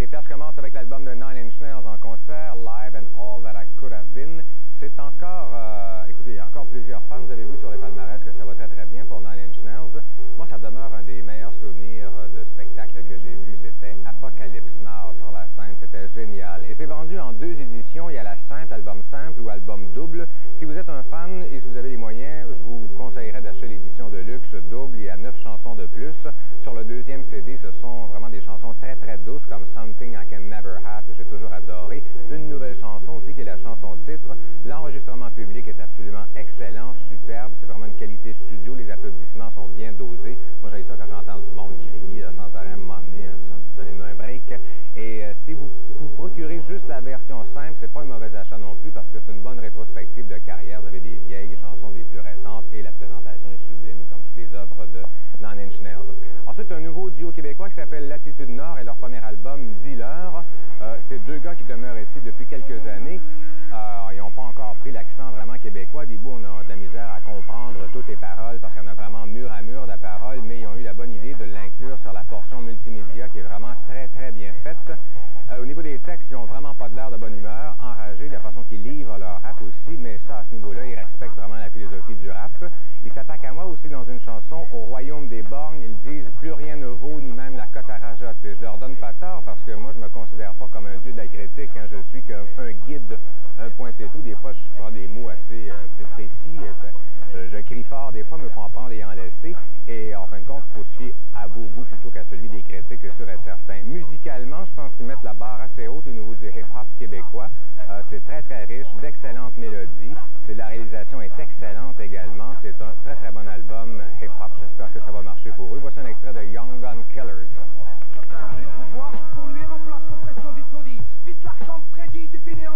Les flashs commencent avec l'album de Nine Inch Nails en concert, Live and All That I Could Have Been. C'est encore, écoutez, il y a encore plusieurs fans. Vous avez vu sur les palmarès que ça va très très bien pour Nine Inch Nails. Moi, ça demeure un des meilleurs souvenirs de spectacle que j'ai vu. C'était Apocalypse Now sur la scène. C'était génial. Et c'est vendu en 2 éditions. Il y a la simple, album simple ou album double. Si vous êtes un fan et si vous avez les moyens, je vous conseillerais d'acheter l'édition de luxe double. Il y a 9 chansons de plus. Sur le 2e CD, ce sont vraiment des chansons très très douces comme Something I Can Never Have, que j'ai toujours adoré. Une nouvelle chanson aussi qui est la chanson titre. L'enregistrement public est absolument excellent, superbe. C'est vraiment une qualité studio. Les applaudissements sont bien dosés. Moi, j'ai ça quand j'entends du monde crier là, sans arrêt à un moment donné. Donnez-nous un break. Et si vous procurez juste la version simple, c'est pas un mauvais achat non plus parce que c'est une bonne rétrospective de carrière. Vous avez des vieilles chansons des plus récentes et la présentation est sublime comme toutes les œuvres de Nine Inch Nails. Ensuite, un nouveau duo québécois qui s'appelle Latitude Nord et leur premier album, Dis-leur. C'est 2 gars qui demeurent ici depuis quelques années. Ils n'ont pas encore pris l'accent vraiment québécois. Des bouts, on a de la misère à comprendre toutes les paroles parce qu'il y en a vraiment mur à mur de paroles, mais ils ont eu la bonne idée de l'inclure sur la portion multimédia qui est vraiment très, très bien faite. Au niveau des textes, ils n'ont vraiment pas de l'air de bonne humeur, enragés, de la façon qu'ils livrent leur rap aussi, mais ça, à ce niveau-là, ils respectent vraiment la philosophie du rap. Ils s'attaquent à moi aussi dans une chanson, Au royaume des borgnes. Ils disent « Plus rien ne vaut, ni même la cote à rajotte ». Et je leur donne pas tort parce que moi, je me considère pas comme un dieu de la critique. Hein. Je suis qu'un guide, un point c'est tout. Des fois, je prends des mots assez précis. Je crie fort des fois, mais il faut en prendre et en laisser. Et en fin de compte, il faut se fier à vos goûts plutôt qu'à celui des critiques, c'est sûr et certain. Musicalement, je pense qu'ils mettent la barre assez haute au niveau du hip-hop québécois. C'est très, très riche, d'excellentes mélodies. La réalisation est excellente également. C'est un très, très bon album hip-hop. J'espère que ça va marcher pour eux. Voici un extrait de Young Gun Killers.